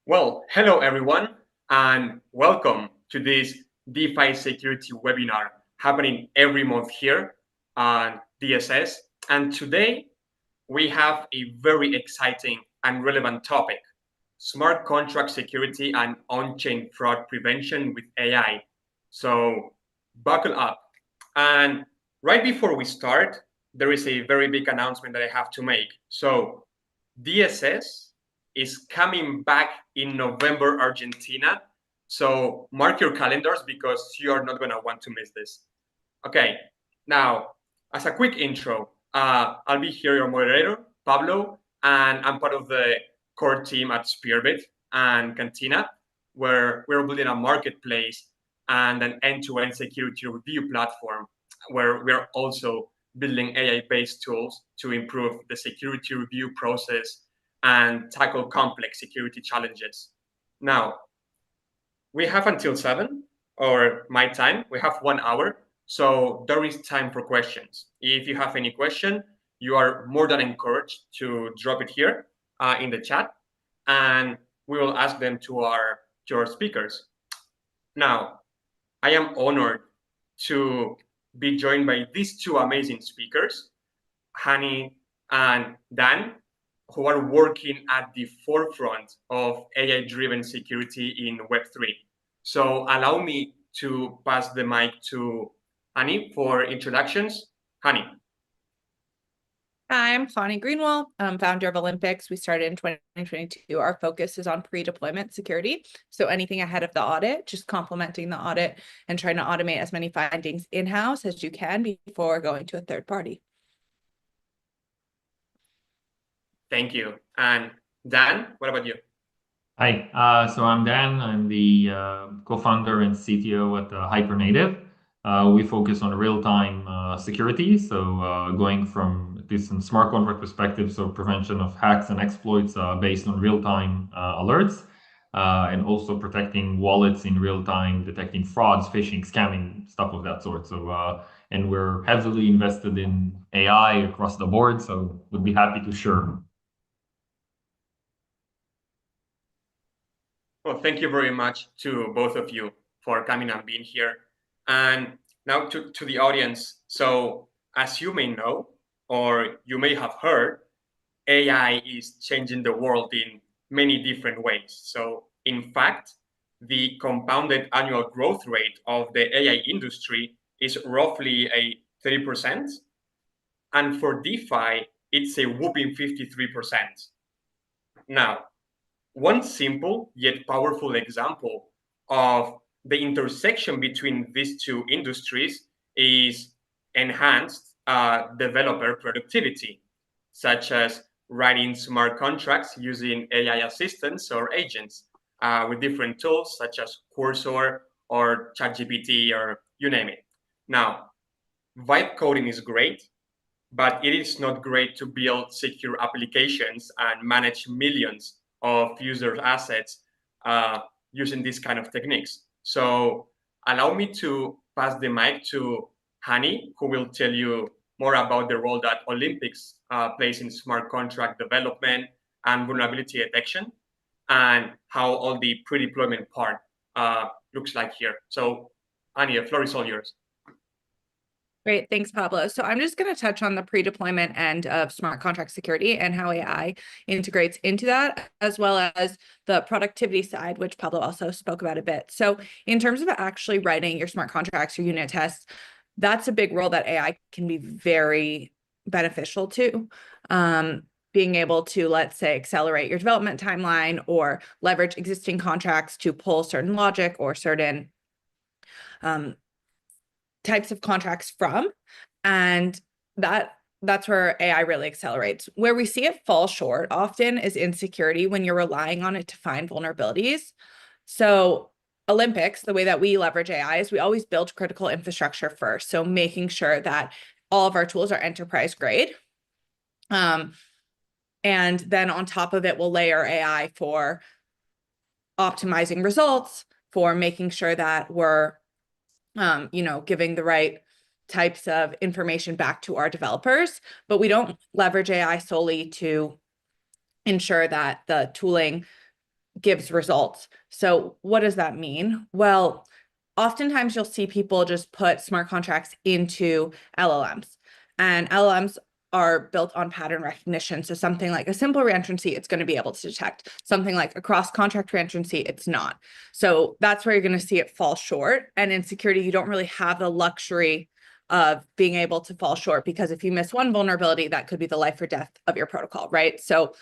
Hello everyone, and welcome to this DeFi security webinar happening every month here on DSS. And today we have a very exciting and relevant topic: smart contract security and on-chain fraud prevention with AI. So buckle up. And right before we start, there is a very big announcement that I have to make. So DSS is coming back in November, Argentina. So mark your calendars because you are not going to want to miss this. Okay, now, as a quick intro, I'll be here, your moderator, Pablo, and I'm part of the core team at Spearbit and Cantina, where we're building a marketplace and an end-to-end security review platform, where we're also building AI-based tools to improve the security review process and tackle complex security challenges. Now, we have until 7, or my time. We have 1 hour, so there is time for questions. If you have any question, you are more than encouraged to drop it here in the chat, and we will ask them to our speakers. Now, I am honored to be joined by these two amazing speakers, Hani and Dan, who are working at the forefront of AI-driven security in Web3. So allow me to pass the mic to Hani for introductions. Hani. Hi, I'm Channi Greenwall, founder of Olympics. We started in 2022. Our focus is on pre-deployment security. So anything ahead of the audit, just complementing the audit and trying to automate as many findings in-house as you can before going to a third party. Thank you. And Dan, what about you? Hi, so I'm Dan. I'm the co-founder and CTO at Hypernative. We focus on real-time security, so going from this smart contract perspective, so prevention of hacks and exploits based on real-time alerts, and also protecting wallets in real time, detecting frauds, phishing, scamming, stuff of that sort. So, and we're heavily invested in AI across the board, so we'd be happy to share. Well, thank you very much to both of you for coming and being here. And now to the audience. So as you may know, or you may have heard, AI is changing the world in many different ways. So in fact, the compounded annual growth rate of the AI industry is roughly a 30%. And for DeFi, it's a whooping 53%. Now, one simple yet powerful example of the intersection between these two industries is enhanced developer productivity, such as writing smart contracts using AI assistants or agents with different tools such as Cursor or ChatGPT or you name it. Now, vibe coding is great, but it is not great to build secure applications and manage millions of user assets using these kind of techniques. So allow me to pass the mic to Hani, who will tell you more about the role that Olympics plays in smart contract development and vulnerability detection, and how all the pre-deployment part looks like here. So Hani, the floor is all yours. Great, thanks, Pablo. So I'm just going to touch on the pre-deployment end of smart contract security and how AI integrates into that, as well as the productivity side, which Pablo also spoke about a bit. So in terms of actually writing your smart contracts, your unit tests, that's a big role that AI can be very beneficial to. Being able to, let's say, accelerate your development timeline or leverage existing contracts to pull certain logic or certain types of contracts from, and that's where AI really accelerates. Where we see it fall short often is in security when you're relying on it to find vulnerabilities. So Olympics, the way that we leverage AI is we always build critical infrastructure first. So making sure that all of our tools are enterprise grade. And then on top of it, we'll layer AI for optimizing results, for making sure that we're giving the right types of information back to our developers, but we don't leverage AI solely to ensure that the tooling gives results. So what does that mean? Well, oftentimes you'll see people just put smart contracts into LLMs, and LLMs are built on pattern recognition. So something like a simple reentrancy, it's going to be able to detect. Something like a cross-contract reentrancy, it's not. So that's where you're going to see it fall short. And in security, you don't really have the luxury of being able to fall short, because if you miss one vulnerability, that could be the life or death of your protocol, right? So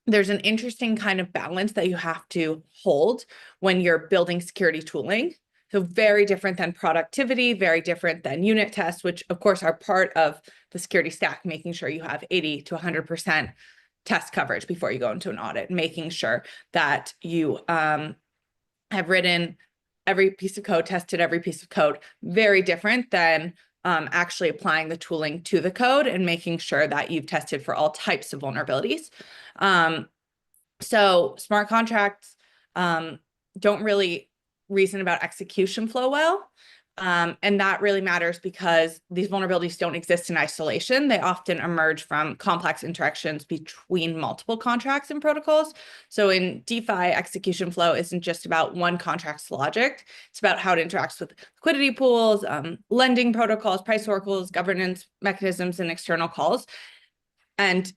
there's an interesting kind of balance that you have to hold when you're building security tooling. So very different than productivity, very different than unit tests, which of course are part of the security stack, making sure you have 80 to 100% test coverage before you go into an audit, making sure that you have written every piece of code, tested every piece of code. Very different than actually applying the tooling to the code and making sure that you've tested for all types of vulnerabilities. So smart contracts don't really reason about execution flow well. And that really matters because these vulnerabilities don't exist in isolation. They often emerge from complex interactions between multiple contracts and protocols. So in DeFi, execution flow isn't just about one contract's logic. It's about how it interacts with liquidity pools, lending protocols, price oracles, governance mechanisms, and external calls. And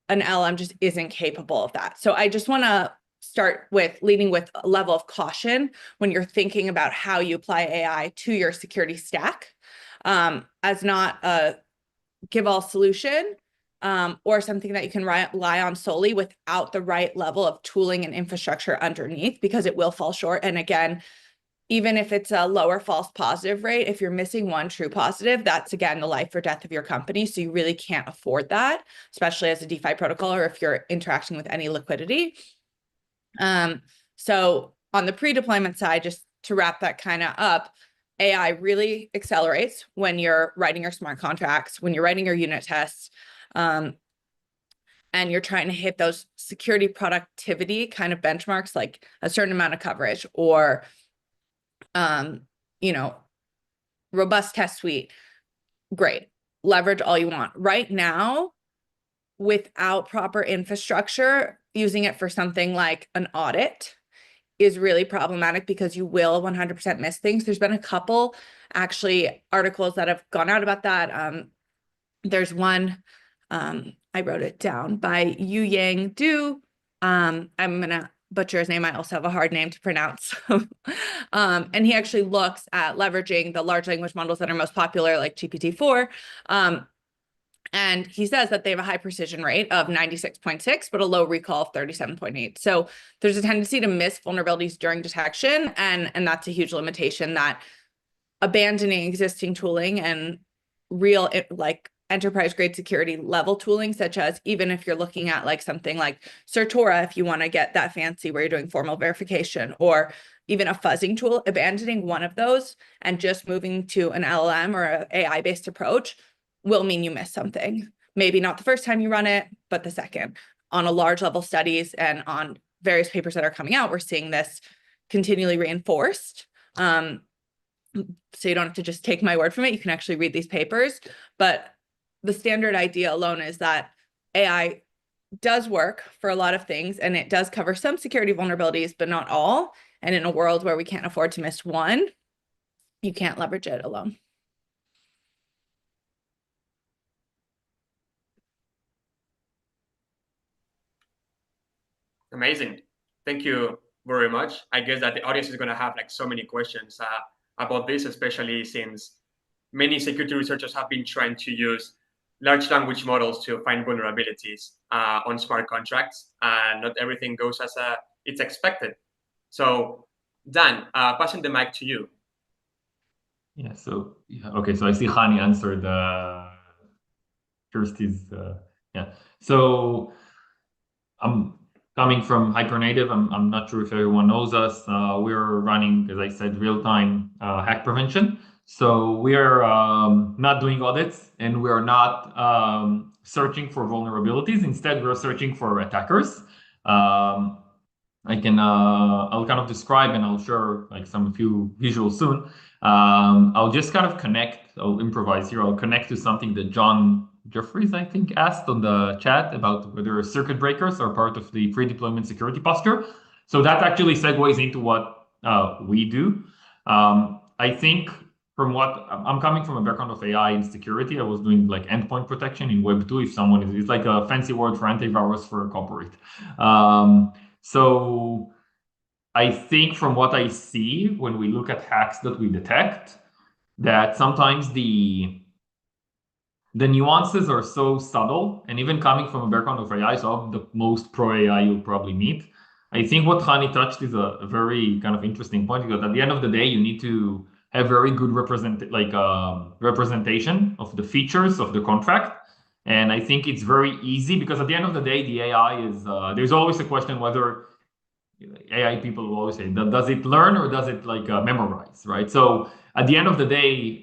an LM just isn't capable of that. So I just want to start with leading with a level of caution when you're thinking about how you apply AI to your security stack, as not a give-all solution, or something that you can rely on solely without the right level of tooling and infrastructure underneath, because it will fall short. And again, even if it's a lower false positive rate, if you're missing one true positive, that's again the life or death of your company. So you really can't afford that, especially as a DeFi protocol or if you're interacting with any liquidity. So on the pre-deployment side, just to wrap that kind of up, AI really accelerates when you're writing your smart contracts, when you're writing your unit tests, and you're trying to hit those security productivity kind of benchmarks, like a certain amount of coverage or robust test suite. Great. Leverage all you want. Right now, without proper infrastructure, using it for something like an audit is really problematic because you will 100% miss things. There's been a couple actually articles that have gone out about that. There's one, I wrote it down, by Yu Yang Du. I'm going to butcher his name. I also have a hard name to pronounce. And he actually looks at leveraging the large language models that are most popular, like GPT-4. And he says that they have a high precision rate of 96.6, but a low recall of 37.8. So there's a tendency to miss vulnerabilities during detection. And that's a huge limitation that abandoning existing tooling and real enterprise grade security level tooling, such as even if you're looking at like something like Certora, if you want to get that fancy where you're doing formal verification, or even a fuzzing tool, abandoning one of those and just moving to an LLM or an AI-based approach will mean you miss something. Maybe not the first time you run it, but the second. On a large level studies and on various papers that are coming out, we're seeing this continually reinforced. So you don't have to just take my word from it. You can actually read these papers, but the standard idea alone is that AI does work for a lot of things, and it does cover some security vulnerabilities, but not all. And in a world where we can't afford to miss one, you can't leverage it alone. Amazing. Thank you very much. I guess that the audience is going to have like so many questions about this, especially since many security researchers have been trying to use large language models to find vulnerabilities on smart contracts, and not everything goes as it's expected. So, Dan, passing the mic to you. Yeah. So okay. So I see Hani answered Kirsty's. Yeah. So I'm coming from Hypernative. I'm not sure if everyone knows us. We're running, as I said, real-time hack prevention. So we are not doing audits, and we are not searching for vulnerabilities. Instead, we're searching for attackers. I'll kind of describe, and I'll share like some few visuals soon. I'll just kind of connect. I'll improvise here. I'll connect to something that John Jeffries, I think, asked on the chat about whether circuit breakers are part of the pre-deployment security posture. So that actually segues into what we do. I think from what I'm coming from a background of AI and security, I was doing like endpoint protection in Web 2. If someone is, it's like a fancy word for antivirus for a corporate. So I think from what I see when we look at hacks that we detect, that sometimes the nuances are so subtle, and even coming from a background of AI, so I'm the most pro AI you'll probably meet. I think what Channi touched is a very kind of interesting point, because at the end of the day, you need to have very good representation of the features of the contract. And I think it's very easy because at the end of the day, the AI is there's always a question whether AI people will always say, does it learn or does it like memorize, right? So at the end of the day,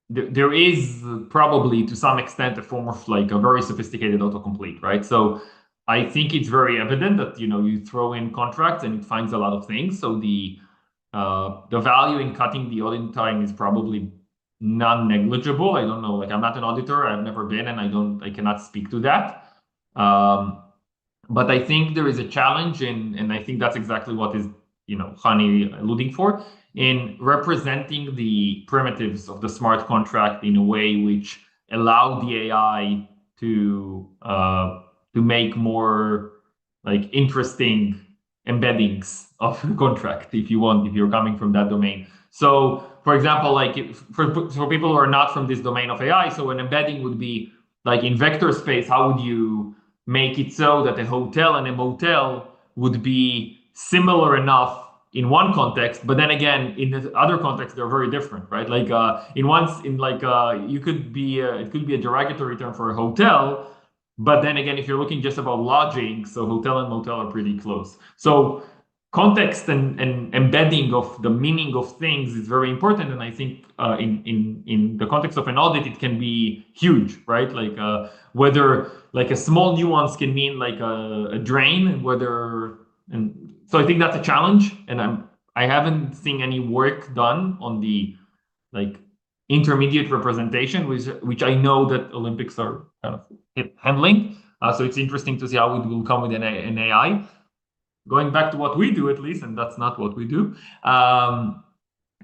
there is probably to some extent a form of like a very sophisticated autocomplete, right? So I think it's very evident that you throw in contracts and it finds a lot of things. So the value in cutting the audit time is probably non-negligible. I don't know, like I'm not an auditor, I've never been, and I cannot speak to that. But I think there is a challenge and I think that's exactly what is Channi alluding for, in representing the primitives of the smart contract in a way which allow the AI to make more like interesting embeddings of the contract, if you're coming from that domain. So for example, like for people who are not from this domain of AI, so an embedding would be like in vector space, how would you make it so that a hotel and a motel would be similar enough in one context, but then again, in the other context, they're very different, right? Like you could be it could be a derogatory term for a hotel, but then again, if you're looking just about lodging, so hotel and motel are pretty close. So context and embedding of the meaning of things is very important, and I think in the context of an audit, it can be huge, right? Like whether like a small nuance can mean like a drain, and so I think that's a challenge, and I haven't seen any work done on the like intermediate representation, which I know that Olympics are kind of handling. So it's interesting to see how it will come with an AI. Going back to what we do, at least, and that's not what we do.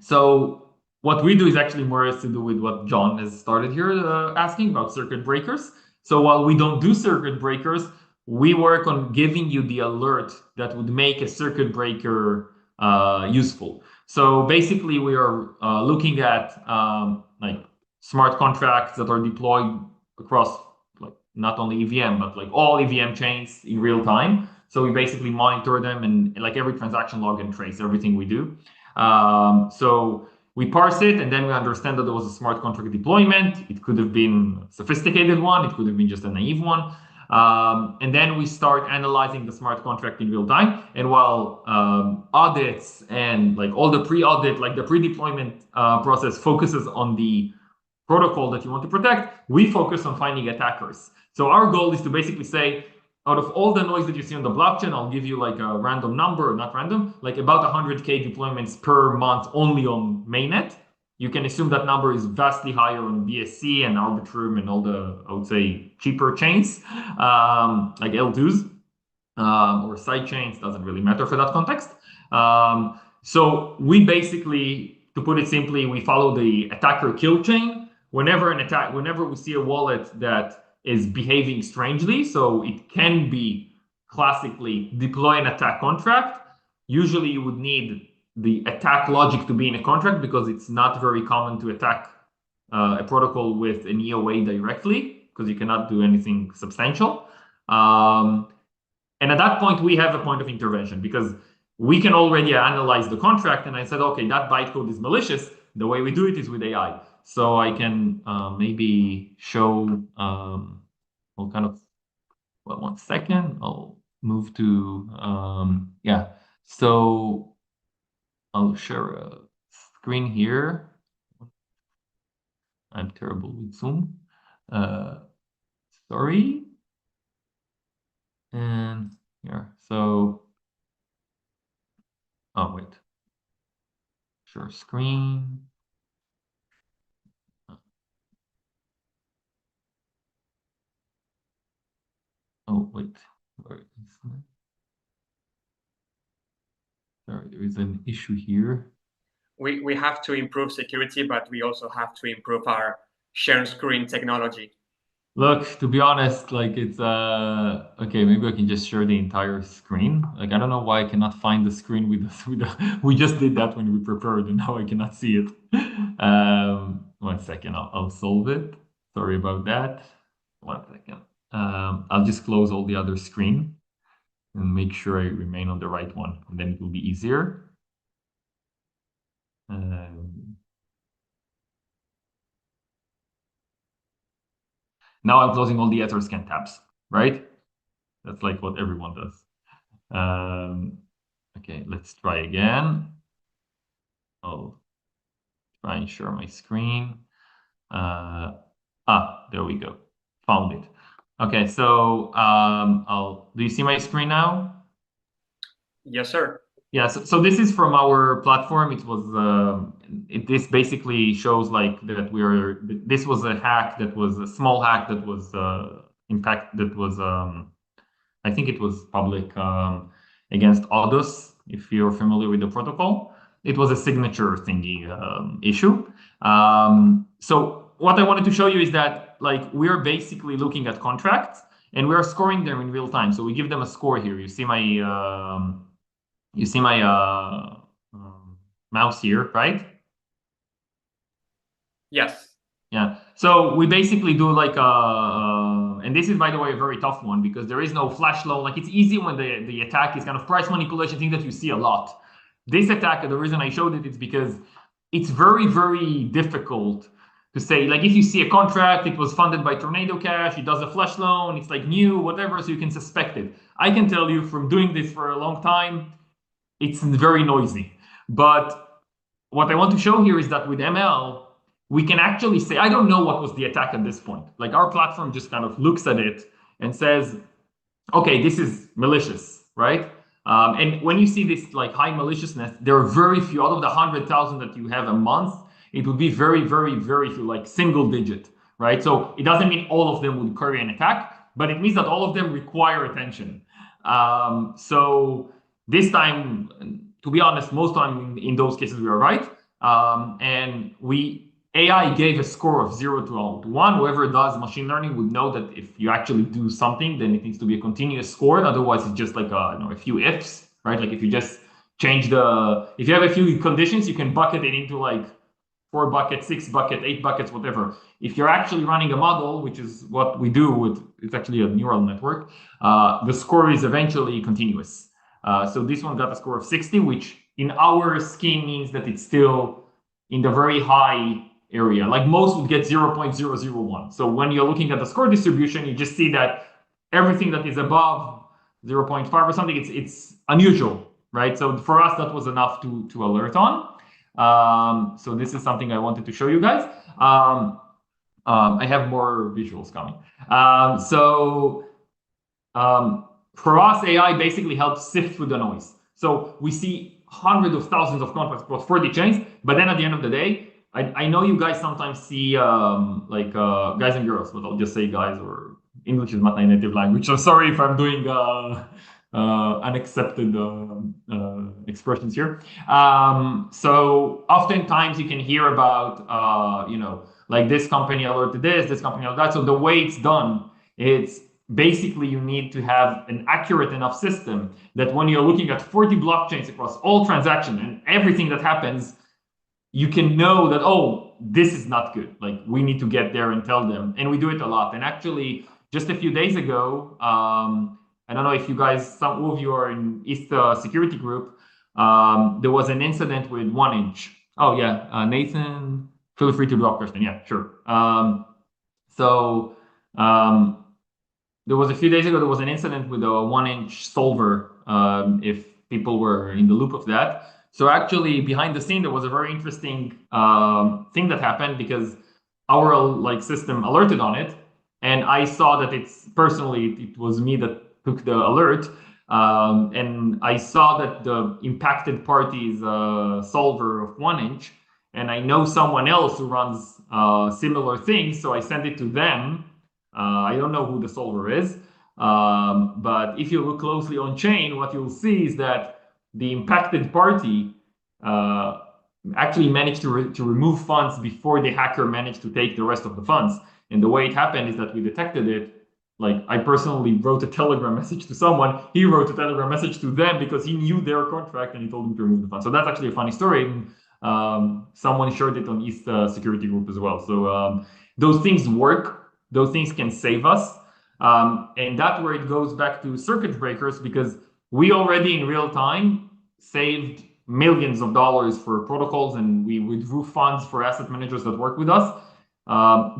So what we do is actually more has to do with what John has started here asking about circuit breakers. So while we don't do circuit breakers, we work on giving you the alert that would make a circuit breaker useful. So basically, we are looking at like smart contracts that are deployed across like not only EVM but like all EVM chains in real time. So we basically monitor them and like every transaction log and trace everything we do. So we parse it and then we understand that there was a smart contract deployment. It could have been a sophisticated one. It could have been just a naive one. And then we start analyzing the smart contract in real time. And while audits and like all the pre-audit, like the pre-deployment process focuses on the protocol that you want to protect, we focus on finding attackers. So our goal is to basically say, out of all the noise that you see on the blockchain, I'll give you like a random number, not random, like about 100K deployments per month only on mainnet. You can assume that number is vastly higher on BSC and Arbitrum and all the, I would say, cheaper chains, like L2s or side chains, doesn't really matter for that context. So we basically, to put it simply, we follow the attacker kill chain. Whenever we see a wallet that is behaving strangely, so it can be classically deploy an attack contract. Usually you would need the attack logic to be in a contract because it's not very common to attack a protocol with an EOA directly because you cannot do anything substantial. And at that point, we have a point of intervention because we can already analyze the contract. And I said, okay, that bytecode is malicious. The way we do it is with AI. So I can maybe show, well, kind of, well, 1 second. I'll move to, yeah. So I'll share a screen here. I'm terrible with Zoom. Sorry. And here, so, oh, wait. Share screen. Oh, wait. Where is that? Sorry, there is an issue here. We have to improve security, but we also have to improve our share screen technology. Look, to be honest, like it's okay, maybe I can just share the entire screen. Like I don't know why I cannot find the screen with the we just did that when we prepared and now I cannot see it. 1 second, I'll solve it. Sorry about that. 1 second. I'll just close all the other screen and make sure I remain on the right one, and then it will be easier. Now I'm closing all the Etherscan tabs, right? That's like what everyone does. Okay, let's try again. I'll try and share my screen. There we go. Found it. Okay, so do you see my screen now? Yes, sir. Yeah, so this is from our platform. It was this basically shows like that this was a hack that was a small hack that was I think it was public against Odus, if you're familiar with the protocol. It was a signature thingy issue. So what I wanted to show you is that like we're basically looking at contracts and we're scoring them in real time. So we give them a score here. You see my mouse here, right? Yes. Yeah. So we basically do like and this is, by the way, a very tough one because there is no flash loan. Like it's easy when the attack is kind of price manipulation thing that you see a lot. This attack, the reason I showed it is because it's very, very difficult to say, like if you see a contract, it was funded by Tornado Cash, it does a flash loan, it's like new, whatever, so you can suspect it. I can tell you from doing this for a long time, it's very noisy. But what I want to show here is that with ML, we can actually say, I don't know what was the attack at this point. Like our platform just kind of looks at it and says, okay, this is malicious, right? And when you see this like high maliciousness, there are very few out of the 100,000 that you have a month. It would be very, very, very few, like single digit, right? So it doesn't mean all of them would carry an attack, but it means that all of them require attention. So this time, to be honest, most time in those cases we are right, and AI gave a score of 0 to 1. Whoever does machine learning would know that if you actually do something, then it needs to be a continuous score. Otherwise, it's just like a few ifs, right? Like if you just change if you have a few conditions, you can bucket it into like 4 buckets, 6 buckets, 8 buckets, whatever. If you're actually running a model, which is what we do it's actually a neural network, the score is eventually continuous. So this one got a score of 60, which in our scheme means that it's still in the very high area. Like most would get 0.001. So when you're looking at the score distribution, you just see that everything that is above 0.5 or something, it's unusual, right? So for us, that was enough to alert on. So this is something I wanted to show you guys. I have more visuals coming. For us, AI basically helps sift through the noise. So we see hundreds of thousands of contracts across 40 chains, but then at the end of the day, I know you guys sometimes see guys and girls, but I'll just say guys, or English is not my native language. So sorry if I'm doing unaccepted expressions here. So oftentimes you can hear about, like this company alerted this company alerted that. So the way it's done, it's basically you need to have an accurate enough system that when you're looking at 40 blockchains across all transactions and everything that happens, you can know that, oh, this is not good. Like we need to get there and tell them. And we do it a lot. And actually, just a few days ago, I don't know if you guys, some of you are in East Security Group, there was an incident with 1inch. Oh yeah, Nathan, feel free to drop question. Yeah, sure. There was a few days ago, there was an incident with a 1inch solver, if people were in the loop of that. So actually behind the scene, there was a very interesting thing that happened because our system alerted on it. And I saw that it was me that took the alert. And I saw that the impacted party is a solver of 1inch. And I know someone else who runs similar things. So I sent it to them. I don't know who the solver is. But if you look closely on chain, what you'll see is that the impacted party actually managed to remove funds before the hacker managed to take the rest of the funds. And the way it happened is that we detected it. Like, I personally wrote a Telegram message to someone. He wrote a Telegram message to them because he knew their contract and he told them to remove the funds. So that's actually a funny story. Someone shared it on East Security Group as well. So those things work. Those things can save us. And that's where it goes back to circuit breakers, because we already in real time saved millions of dollars for protocols, and we withdrew funds for asset managers that work with us.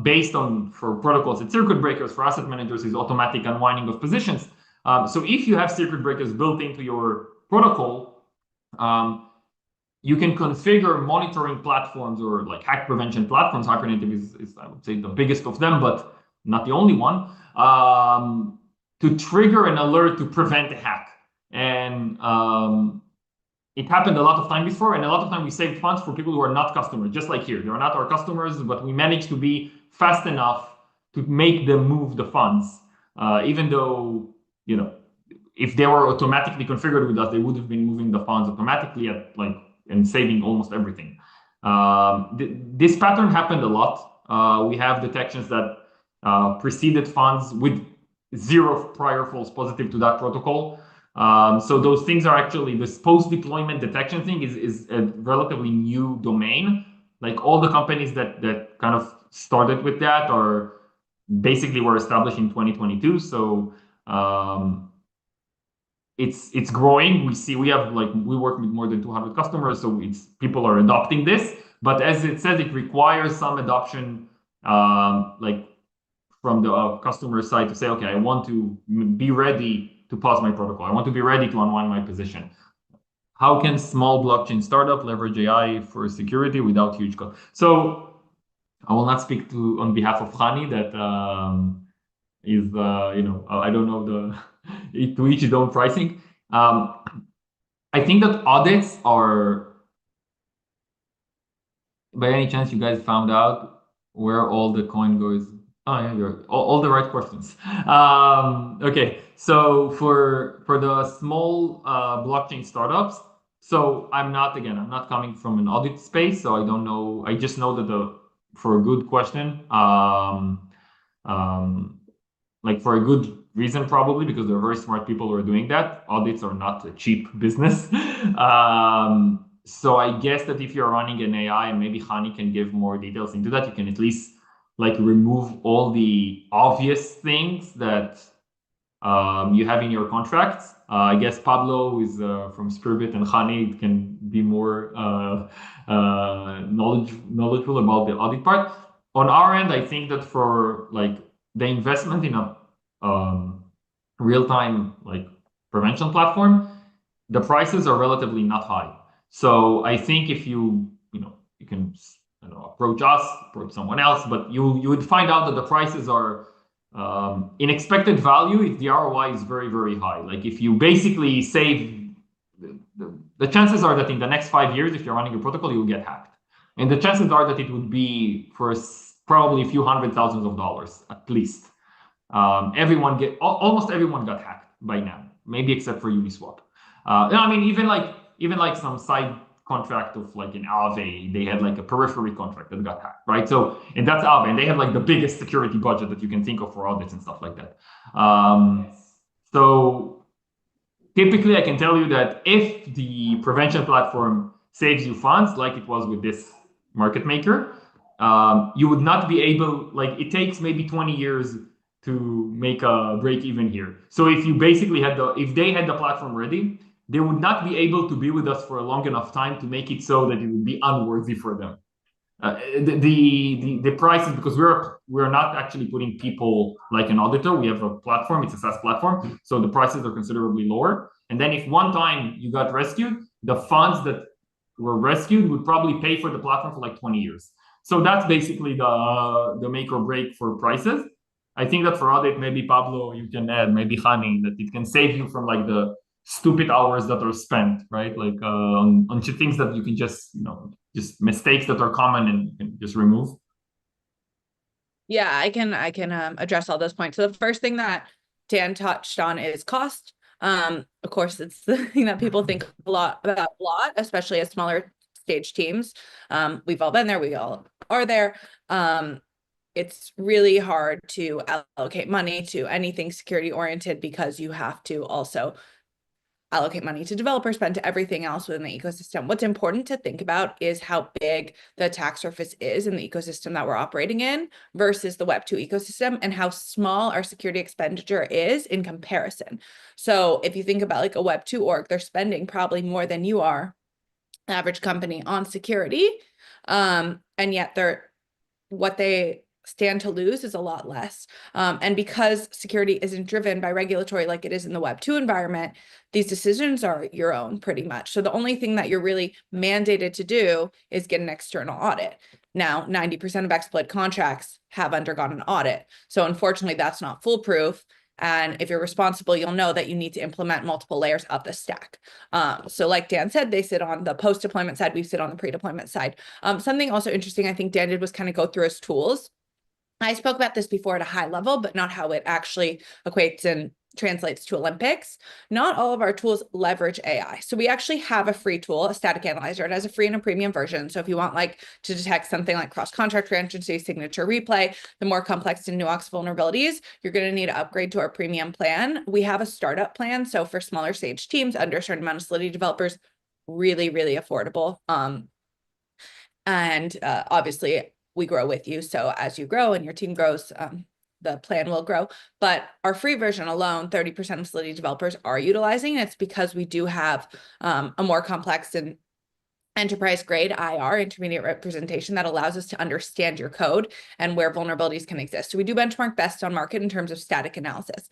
Based on, for protocols, it's circuit breakers. For asset managers, is automatic unwinding of positions. So if you have circuit breakers built into your protocol, you can configure monitoring platforms or like hack prevention platforms. HackerNative is I would say the biggest of them, but not the only one, to trigger an alert to prevent a hack. And it happened a lot of time before, and a lot of time we saved funds for people who are not customers, just like here. They are not our customers, but we managed to be fast enough to make them move the funds, even though, you know, if they were automatically configured with us, they would have been moving the funds automatically at like and saving almost everything. This pattern happened a lot. We have detections that preceded funds with 0 prior false positive to that protocol. So those things are actually, this post-deployment detection thing is a relatively new domain. Like all the companies that kind of started with that are basically were established in 2022. So it's growing. We work with more than 200 customers, so people are adopting this. But as it says, it requires some adoption, like from the customer side to say, okay, I want to be ready to pause my protocol. I want to be ready to unwind my position. How can small blockchain startup leverage AI for security without huge cost? So I will not speak on behalf of Channi, that is, I don't know to each his own pricing. I think that audits are, by any chance you guys found out where all the coin goes? Oh yeah, you're all the right questions. Okay, so for the small blockchain startups, so I'm not coming from an audit space, so I don't know. I just know that for a good question, like for a good reason, probably because there are very smart people who are doing that. Audits are not a cheap business. So I guess that if you're running an AI, and maybe Channi can give more details into that, you can at least like remove all the obvious things that you have in your contracts. I guess Pablo is from Spearbit, and Channi can be more knowledgeable about the audit part. On our end, I think that for like the investment in a real-time like prevention platform, the prices are relatively not high. So I think if you can approach us, approach someone else, but you would find out that the prices are in expected value. If the ROI is very, very high, like if you basically save, the chances are that in the next 5 years, if you're running a protocol, you'll get hacked. And the chances are that it would be for probably a few $100,000s at least. Almost everyone got hacked by now, maybe except for Uniswap. I mean, even like some side contract of like in Aave, they had like a periphery contract that got hacked, right? So, and that's Aave, and they have like the biggest security budget that you can think of for audits and stuff like that. So typically I can tell you that if the prevention platform saves you funds, like it was with this market maker, you would not be able, like it takes maybe 20 years to make a break even here. So if you basically if they had the platform ready, they would not be able to be with us for a long enough time to make it so that it would be unworthy for them. The prices, because we're not actually putting people like an auditor. We have a platform, it's a SaaS platform, so the prices are considerably lower. And then if one time you got rescued, the funds that were rescued would probably pay for the platform for like 20 years. So that's basically the make or break for prices. I think that for audit, maybe Pablo, you can add, maybe Channi, that it can save you from like the stupid hours that are spent, right? Like on things that you can just mistakes that are common and you can just remove. Yeah, I can address all those points. So the first thing that Dan touched on is cost. Of course, it's the thing that people think about a lot, especially as smaller stage teams. We've all been there. We all are there. It's really hard to allocate money to anything security oriented because you have to also allocate money to developer spend to everything else within the ecosystem. What's important to think about is how big the attack surface is in the ecosystem that we're operating in versus the Web2 ecosystem, and how small our security expenditure is in comparison. So if you think about like a Web2 org, they're spending probably more than you are, average company, on security. And yet what they stand to lose is a lot less. And because security isn't driven by regulatory like it is in the Web2 environment, these decisions are your own pretty much. So the only thing that you're really mandated to do is get an external audit. Now, 90% of exploit contracts have undergone an audit. So unfortunately, that's not foolproof. And if you're responsible, you'll know that you need to implement multiple layers of the stack. So like Dan said, they sit on the post-deployment side, we sit on the pre-deployment side. Something also interesting I think Dan did was kind of go through his tools. I spoke about this before at a high level, but not how it actually equates and translates to Olympics. Not all of our tools leverage AI. So we actually have a free tool, a static analyzer. It has a free and a premium version. So if you want like to detect something like cross-contract reentrancy, signature replay, the more complex and nuanced vulnerabilities, you're going to need to upgrade to our premium plan. We have a startup plan. So for smaller stage teams, under a certain amount of Solidity developers, really, really affordable. Obviously we grow with you. So as you grow and your team grows, the plan will grow. But our free version alone, 30% of Solidity developers are utilizing. It's because we do have a more complex and enterprise grade IR, intermediate representation, that allows us to understand your code and where vulnerabilities can exist. So we do benchmark best on market in terms of static analysis.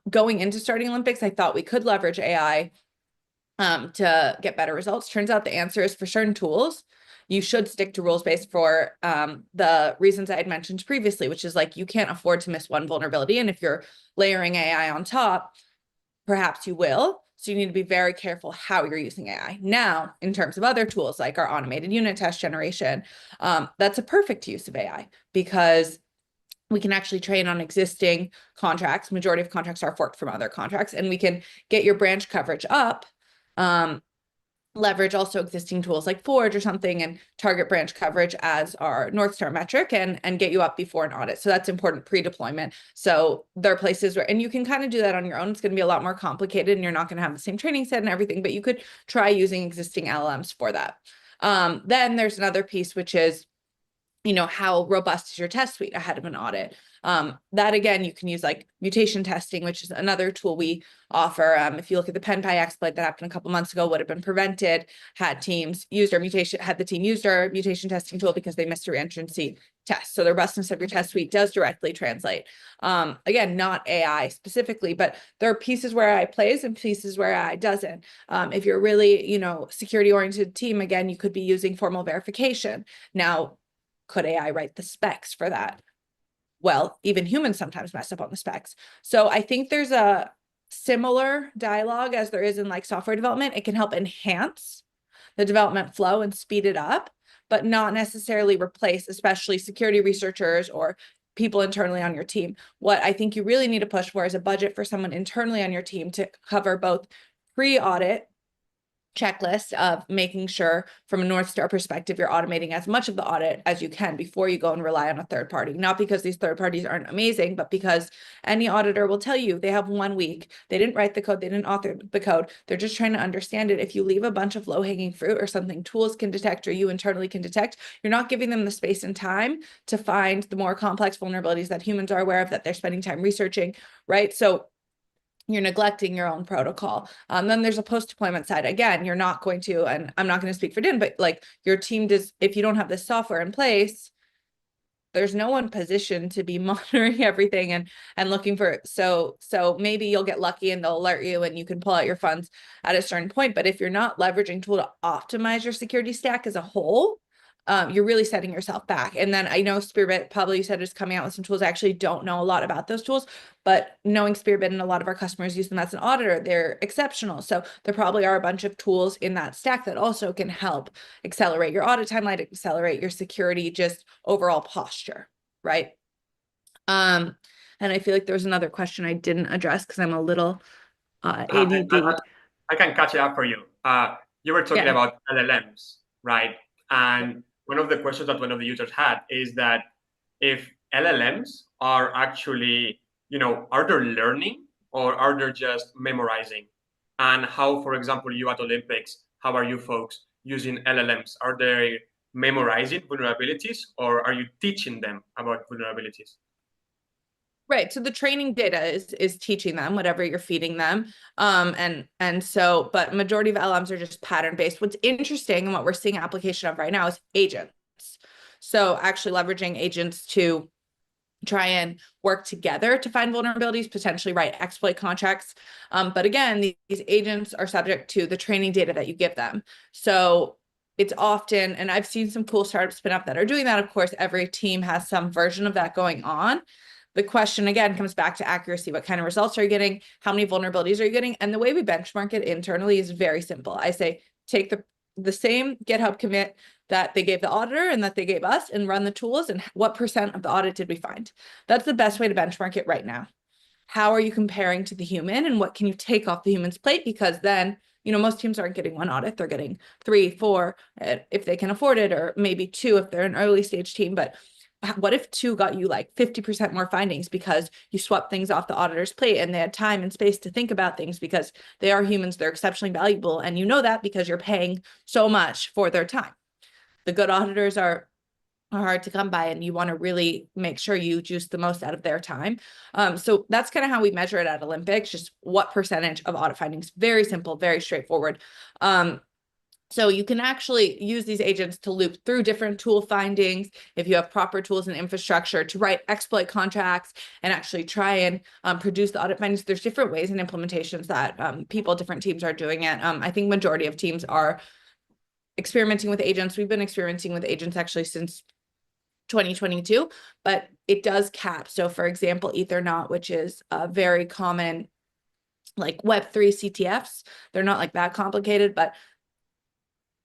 Going into starting Olympics, I thought we could leverage AI to get better results. Turns out the answer is for certain tools, you should stick to rules-based for the reasons I had mentioned previously, which is like you can't afford to miss one vulnerability. And if you're layering AI on top, perhaps you will. So you need to be very careful how you're using AI. Now, in terms of other tools like our automated unit test generation, that's a perfect use of AI because we can actually train on existing contracts. Majority of contracts are forked from other contracts, and we can get your branch coverage up. Leverage also existing tools like Forge or something and target branch coverage as our North Star metric and get you up before an audit. So that's important pre-deployment. So there are places where, and you can kind of do that on your own. It's going to be a lot more complicated and you're not going to have the same training set and everything, but you could try using existing LLMs for that. Then there's another piece, which is, how robust is your test suite ahead of an audit? That again, you can use like mutation testing, which is another tool we offer. If you look at the PenPy exploit that happened a couple months ago, would have been prevented had the team used our mutation testing tool because they missed a reentrancy test. So the robustness of your test suite does directly translate. Again, not AI specifically, but there are pieces where AI plays and pieces where AI doesn't. If you're really, security oriented team, again, you could be using formal verification. Now, could AI write the specs for that? Well, even humans sometimes mess up on the specs. So I think there's a similar dialogue as there is in like software development. It can help enhance the development flow and speed it up, but not necessarily replace, especially security researchers or people internally on your team. What I think you really need to push for is a budget for someone internally on your team to cover both pre-audit checklist of making sure from a North Star perspective, you're automating as much of the audit as you can before you go and rely on a third party. Not because these third parties aren't amazing, but because any auditor will tell you they have 1 week. They didn't write the code. They didn't author the code. They're just trying to understand it. If you leave a bunch of low-hanging fruit or something tools can detect or you internally can detect, you're not giving them the space and time to find the more complex vulnerabilities that humans are aware of, that they're spending time researching, right? So you're neglecting your own protocol. Then there's a post-deployment side. Again, you're not going to, and I'm not going to speak for Dan, but like your team does, if you don't have this software in place, there's no one positioned to be monitoring everything and looking for it. So maybe you'll get lucky and they'll alert you and you can pull out your funds at a certain point. But if you're not leveraging tool to optimize your security stack as a whole, you're really setting yourself back. And then I know Spearbit, Pablo, you said is coming out with some tools. I actually don't know a lot about those tools, but knowing Spearbit and a lot of our customers use them as an auditor, they're exceptional. So there probably are a bunch of tools in that stack that also can help accelerate your audit timeline, accelerate your security, just overall posture, right? And I feel like there was another question I didn't address because I'm a little ADD. I can catch it up for you. You were talking about LLMs, right? And one of the questions that one of the users had is that if LLMs are actually, are they learning or are they just memorizing? And how, for example, you at Olympics, how are you folks using LLMs? Are they memorizing vulnerabilities or are you teaching them about vulnerabilities? Right. So the training data is teaching them whatever you're feeding them. But majority of LMs are just pattern based. What's interesting and what we're seeing application of right now is agents. So actually leveraging agents to try and work together to find vulnerabilities, potentially write exploit contracts. But again, these agents are subject to the training data that you give them. So it's often, and I've seen some cool startups spin up that are doing that. Of course, every team has some version of that going on. The question again comes back to accuracy. What kind of results are you getting? How many vulnerabilities are you getting? And the way we benchmark it internally is very simple. I say, take the same GitHub commit that they gave the auditor and that they gave us and run the tools, and what % of the audit did we find? That's the best way to benchmark it right now. How are you comparing to the human, and what can you take off the human's plate? Because then, most teams aren't getting one audit, they're getting 3, 4, if they can afford it, or maybe 2 if they're an early stage team. But what if 2 got you like 50% more findings because you swapped things off the auditor's plate and they had time and space to think about things because they are humans, they're exceptionally valuable. And you know that because you're paying so much for their time. The good auditors are hard to come by, and you want to really make sure you juice the most out of their time. So that's kind of how we measure it at Olympics, just what percentage of audit findings. Very simple, very straightforward. So you can actually use these agents to loop through different tool findings if you have proper tools and infrastructure to write exploit contracts and actually try and produce the audit findings. There's different ways and implementations that different teams are doing it. I think majority of teams are experimenting with agents. We've been experimenting with agents actually since 2022, but it does cap. So for example, Ethernaut, which is a very common like Web3 CTFs, they're not like that complicated, but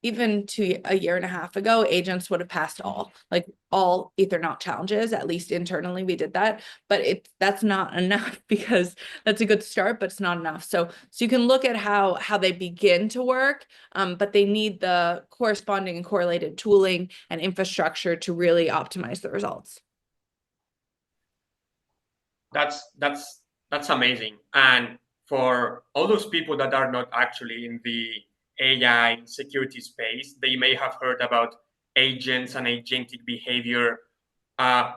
even to a year and a half ago, agents would have passed all Ethernaut challenges. At least internally, we did that, but that's not enough because that's a good start, but it's not enough. So you can look at how they begin to work, but they need the corresponding and correlated tooling and infrastructure to really optimize the results. That's amazing. And for all those people that are not actually in the AI security space, they may have heard about agents and agentic behavior.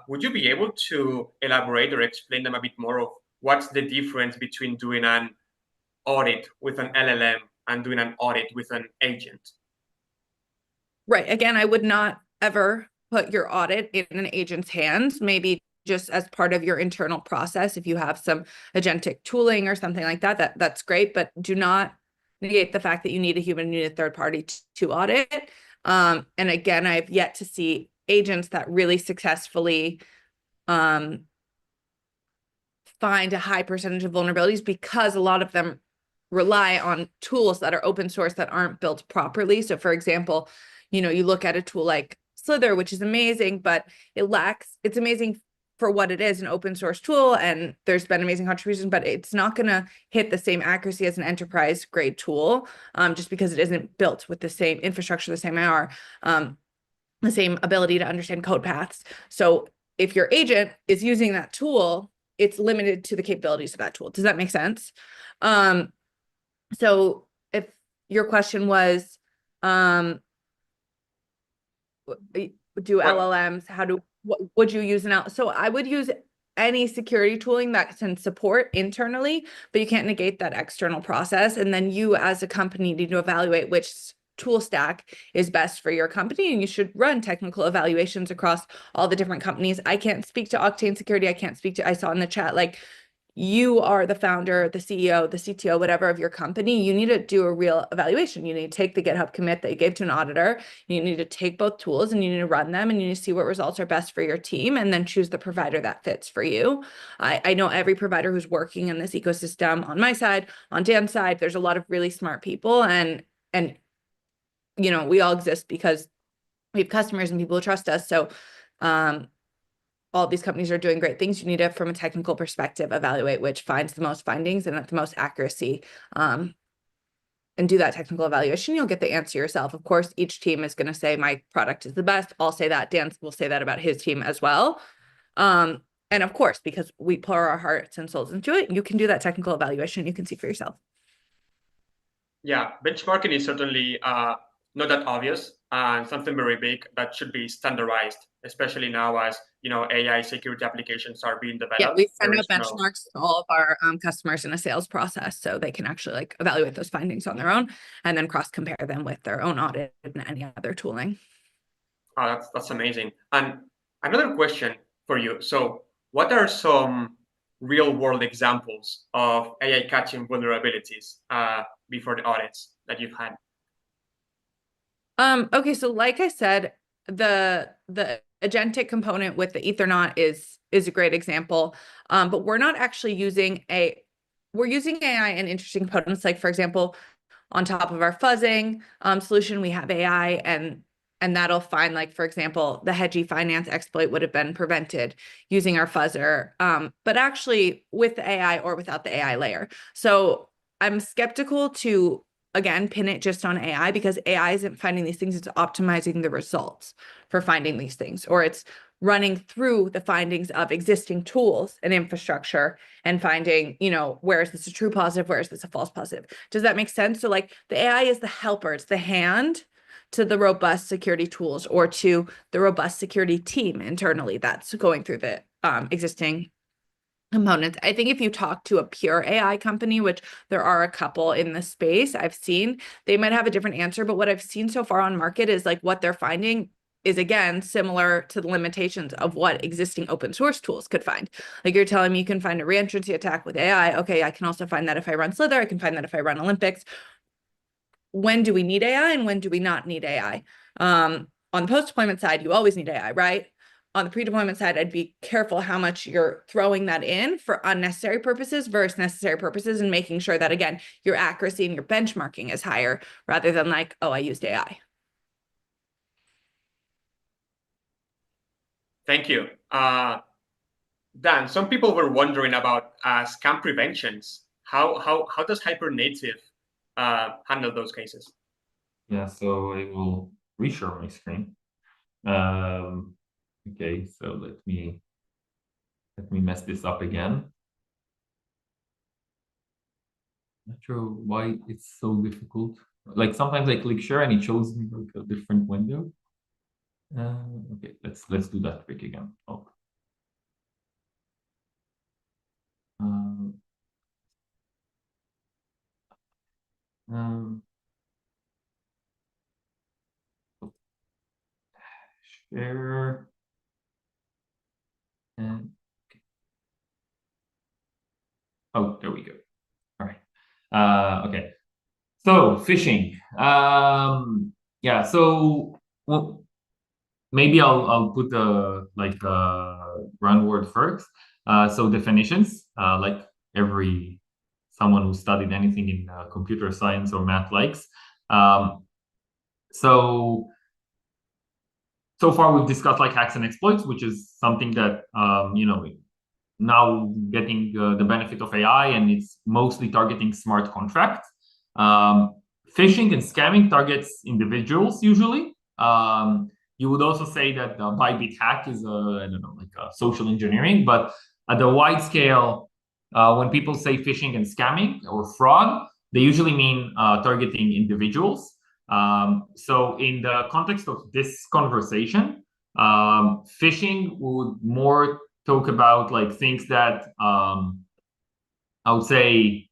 Would you be able to elaborate or explain them a bit more of what's the difference between doing an audit with an LLM and doing an audit with an agent? Right. Again, I would not ever put your audit in an agent's hands. Maybe just as part of your internal process, if you have some agentic tooling or something like that, that's great, but do not negate the fact that you need a human, you need a third party to audit. And again, I've yet to see agents that really successfully find a high percentage of vulnerabilities, because a lot of them rely on tools that are open source that aren't built properly. So for example, you look at a tool like Slither, which is amazing, but it's amazing for what it is, an open source tool, and there's been amazing contributions, but it's not going to hit the same accuracy as an enterprise grade tool, just because it isn't built with the same infrastructure, the same IR, the same ability to understand code paths. So if your agent is using that tool, it's limited to the capabilities of that tool. Does that make sense? So if your question was, do LLMs, what would you use now? So I would use any security tooling that can support internally, but you can't negate that external process. And then you as a company need to evaluate which tool stack is best for your company, and you should run technical evaluations across all the different companies. I can't speak to Octane Security. I saw in the chat, like, you are the founder, the CEO, the CTO, whatever of your company. You need to do a real evaluation. You need to take the GitHub commit that you gave to an auditor. You need to take both tools and you need to run them, and you need to see what results are best for your team, and then choose the provider that fits for you. I know every provider who's working in this ecosystem on my side, on Dan's side. There's a lot of really smart people, and we all exist because we have customers and people who trust us. So all these companies are doing great things. You need to, from a technical perspective, evaluate which finds the most findings and at the most accuracy, and do that technical evaluation. You'll get the answer yourself. Of course, each team is going to say my product is the best. I'll say that. Dan will say that about his team as well. And of course, because we pour our hearts and souls into it, you can do that technical evaluation. You can see for yourself. Yeah, benchmarking is certainly not that obvious and something very big that should be standardized, especially now as AI security applications are being developed. Yeah, we send out benchmarks to all of our customers in a sales process, so they can actually like evaluate those findings on their own and then cross compare them with their own audit and any other tooling. Oh, that's amazing. And another question for you. So, what are some real-world examples of AI catching vulnerabilities before the audits that you've had? Okay, so like I said, the agentic component with the Ethernaut is a great example. But we're not actually using we're using AI in interesting components. Like, for example, on top of our fuzzing solution, we have AI and that'll find, like, for example, the hedgy finance exploit would have been prevented using our fuzzer, but actually with the AI or without the AI layer. So I'm skeptical to, again, pin it just on AI, because AI isn't finding these things, it's optimizing the results for finding these things, or it's running through the findings of existing tools and infrastructure and finding, where is this a true positive, where is this a false positive? Does that make sense? So like the AI is the helper, it's the hand to the robust security tools or to the robust security team internally that's going through the existing components. I think if you talk to a pure AI company, which there are a couple in the space I've seen, they might have a different answer. But what I've seen so far on market is like what they're finding is, again, similar to the limitations of what existing open source tools could find. Like, you're telling me you can find a reentrancy attack with AI. Okay, I can also find that if I run Slither. I can find that if I run Olympics. When do we need AI and when do we not need AI? On the post-deployment side, you always need AI, right? On the pre-deployment side, I'd be careful how much you're throwing that in for unnecessary purposes versus necessary purposes, and making sure that, again, your accuracy and your benchmarking is higher rather than like, oh, I used AI. Thank you. Dan, some people were wondering about scam preventions. How does Hypernative handle those cases? Yeah, so I will reshare my screen. Okay, so let me mess this up again. Not sure why it's so difficult. Like, sometimes I click share and it shows me like a different window. Okay, let's do that trick again. Oh. Share and okay. Oh, there we go. All right. Okay. So phishing. Yeah. So maybe I'll put the run word first. So definitions, like someone who studied anything in computer science or math likes. So far we've discussed like hacks and exploits, which is something that now getting the benefit of AI, and it's mostly targeting smart contracts. Phishing and scamming targets individuals usually. You would also say that the Bybit hack is I don't know, like social engineering, but at the wide scale, when people say phishing and scamming or fraud, they usually mean targeting individuals. So in the context of this conversation, phishing would more talk about like things that I would say,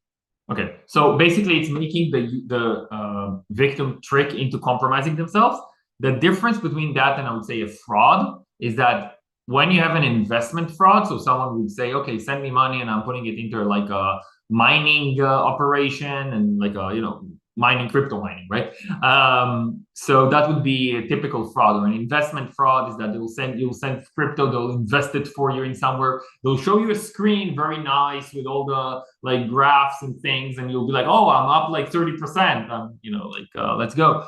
okay, so basically it's making the victim trick into compromising themselves. The difference between that and I would say a fraud is that when you have an investment fraud, so someone would say, okay, send me money and I'm putting it into like a mining operation and like a, mining, crypto mining, right? So that would be a typical fraud. Or an investment fraud is that you'll send crypto, they'll invest it for you in somewhere. They'll show you a screen, very nice, with all the like graphs and things, and you'll be like, oh, I'm up like 30%. Let's go.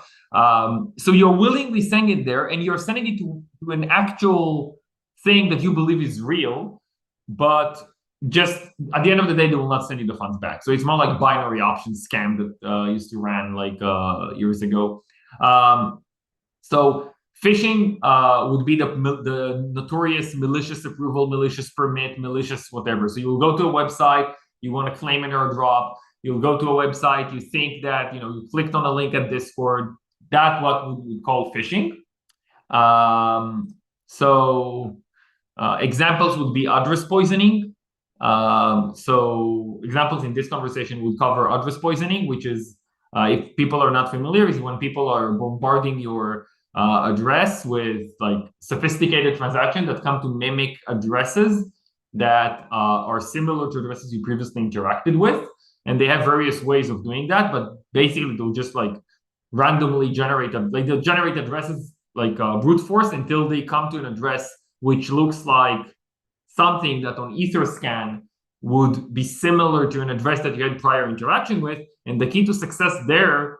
So you're willingly sending it there, and you're sending it to an actual thing that you believe is real, but just at the end of the day, they will not send you the funds back. So it's more like binary option scam that used to run like years ago. So phishing would be the notorious malicious approval, malicious permit, malicious whatever. So you'll go to a website, you want to claim an airdrop, you'll go to a website, you think that you clicked on a link at Discord. That's what we would call phishing. So examples would be address poisoning. So examples in this conversation would cover address poisoning, which is, if people are not familiar, is when people are bombarding your address with like sophisticated transactions that come to mimic addresses that are similar to addresses you previously interacted with. And they have various ways of doing that, but basically they'll just like randomly generate them. Like they'll generate addresses like brute force until they come to an address which looks like something that on Etherscan would be similar to an address that you had prior interaction with. And the key to success there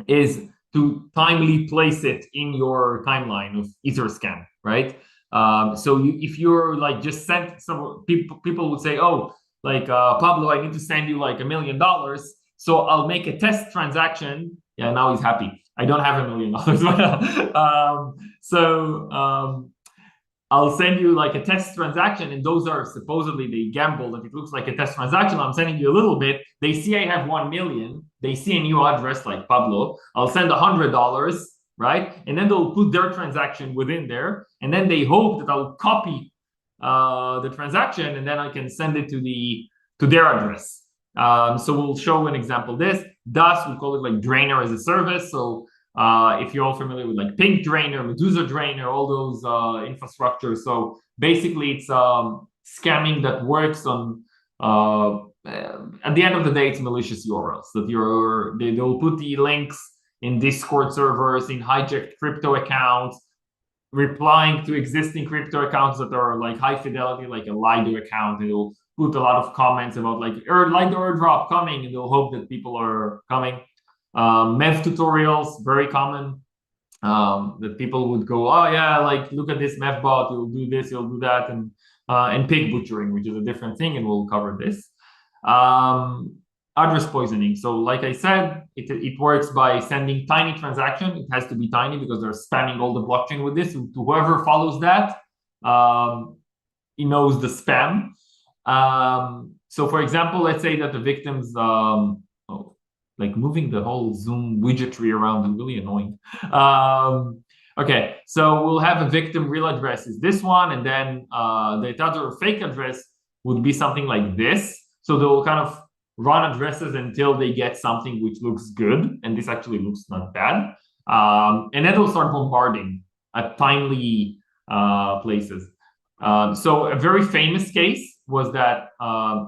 is to timely place it in your timeline of Etherscan, right? So if you're like just sent some people would say, oh, like Pablo, I need to send you like $1 million. So I'll make a test transaction. Yeah, now he's happy. I don't have $1 million. I'll send you like a test transaction, and those are supposedly they gamble that it looks like a test transaction. I'm sending you a little bit. They see I have 1 million. They see a new address like Pablo. I'll send $100, right? And then they'll put their transaction within there, and then they hope that I'll copy the transaction, and then I can send it to their address. So we'll show an example. This DAS, we call it like Drainer as a service. So if you're all familiar with like Pink Drainer, Medusa Drainer, all those infrastructures. So basically it's scamming that works on, at the end of the day, it's malicious URLs that they'll put the links in Discord servers, in hijacked crypto accounts, replying to existing crypto accounts that are like high fidelity, like a Lido account. And it'll put a lot of comments about like Lido airdrop coming, and they'll hope that people are coming. MEV tutorials, very common, that people would go, oh yeah, like look at this MEV bot, you'll do this, you'll do that, and pig butchering, which is a different thing, and we'll cover this. Address poisoning. So like I said, it works by sending tiny transaction. It has to be tiny because they're spamming all the blockchain with this. To whoever follows that, he knows the spam. So for example, let's say that the victims, like moving the whole Zoom widgetry around is really annoying. Okay, so we'll have a victim real address is this one, and then the other fake address would be something like this. So they'll kind of run addresses until they get something which looks good, and this actually looks not bad. And then they'll start bombarding at timely places. So a very famous case was that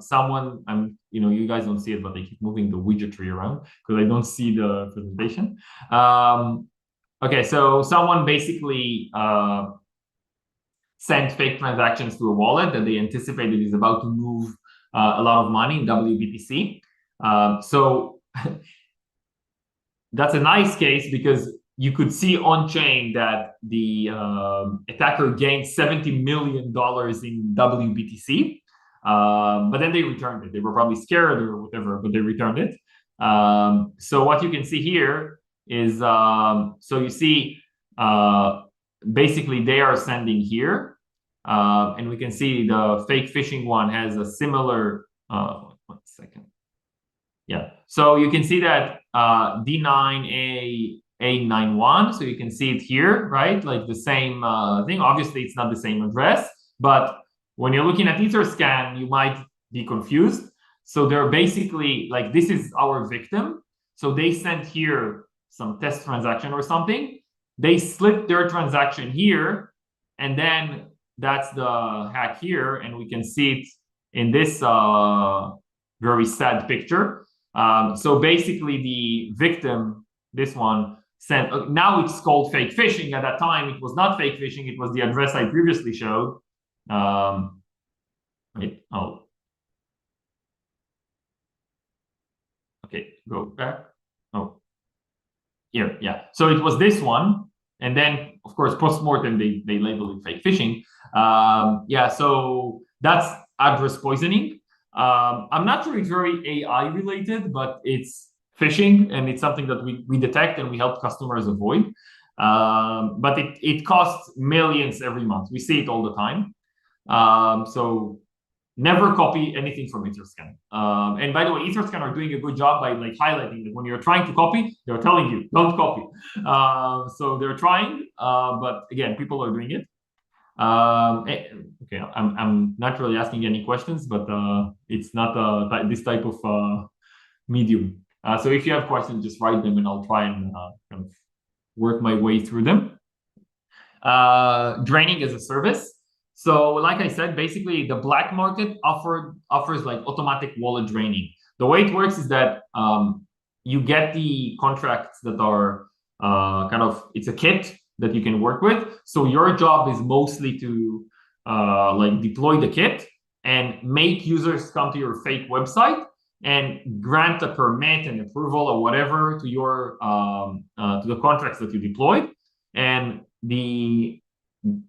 someone, you guys don't see it, but they keep moving the widgetry around because I don't see the presentation. Okay, so someone basically sent fake transactions to a wallet that they anticipated is about to move a lot of money in WBTC. So that's a nice case because you could see on chain that the attacker gained $70 million in WBTC, but then they returned it. They were probably scared or whatever, but they returned it. So what you can see here is, so you see, basically they are sending here, and we can see the fake phishing one has a similar, 1 second. Yeah, so you can see that D9A91, so you can see it here, right? Like the same thing. Obviously, it's not the same address, but when you're looking at Etherscan, you might be confused. So they're basically like, this is our victim. So they sent here some test transaction or something. They slipped their transaction here, and then that's the hack here, and we can see it in this very sad picture. So basically the victim, this one, sent, now it's called fake phishing. At that time, it was not fake phishing. It was the address I previously showed. Wait, oh. Okay, go back. Oh, here, yeah. So it was this one. And then, of course, post-mortem, they label it fake phishing. Yeah, so that's address poisoning. I'm not sure it's very AI related, but it's phishing, and it's something that we detect and we help customers avoid. But it costs millions every month. We see it all the time. So never copy anything from Etherscan. And by the way, Etherscan are doing a good job by like highlighting that when you're trying to copy, they're telling you don't copy. So they're trying, but again, people are doing it. Okay, I'm not really asking any questions, but it's not this type of medium. So if you have questions, just write them, and I'll try and kind of work my way through them. Draining as a service. So like I said, basically the black market offers like automatic wallet draining. The way it works is that you get the contracts that are kind of, it's a kit that you can work with. So your job is mostly to like deploy the kit and make users come to your fake website and grant a permit and approval or whatever to your to the contracts that you deployed. And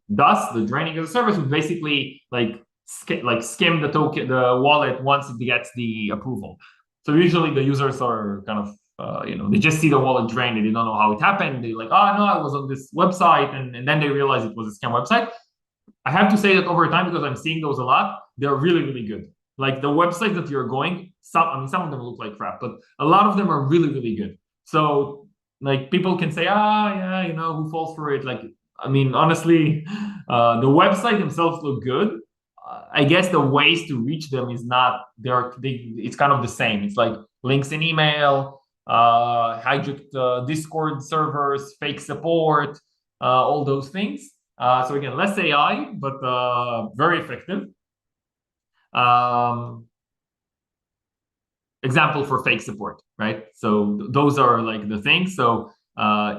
thus the draining of the service would basically like skim the token, the wallet, once it gets the approval. So usually the users are kind of they just see the wallet drained and they don't know how it happened. They're like, oh no, I was on this website, and then they realize it was a scam website. I have to say that over time, because I'm seeing those a lot, they're really, really good. Like the website that you're going, some of them look like crap, but a lot of them are really, really good. So like people can say, yeah, who falls for it? Like, I mean, honestly, the website themselves look good. I guess the ways to reach them is not it's kind of the same. It's like links in email, hijacked Discord servers, fake support, all those things. So again, less AI, but very effective. Example for fake support, right? So those are like the things. So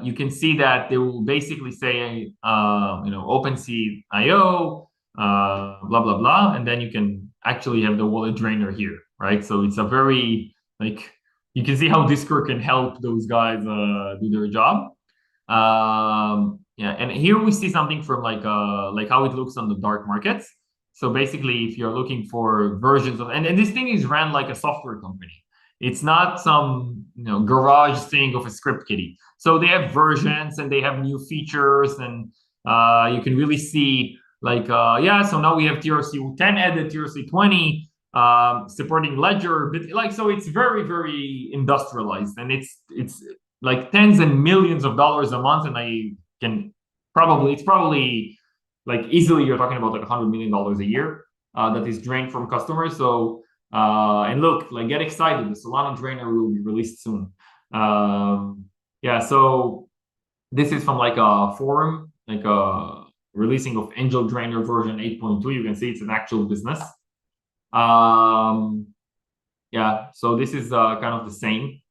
you can see that they will basically say, OpenSea IO, blah, blah, blah. And then you can actually have the wallet drainer here, right? So it's a very, like, you can see how Discord can help those guys do their job. Yeah, and here we see something from like how it looks on the dark markets. So basically, if you're looking for versions of, and this thing is ran like a software company. It's not some garage thing of a script kiddie. So they have versions and they have new features, and you can really see like so now we have TRC 10 added, TRC 20 supporting Ledger, but like, so it's very, very industrialized, and it's like tens and millions of dollars a month, and it's probably like easily you're talking about like $100 million a year that is drained from customers. So and look, like, get excited, the Solana drainer will be released soon. Yeah, so this is from like a forum, like a releasing of Angel Drainer version 8.2. You can see it's an actual business. Yeah, so this is kind of the same,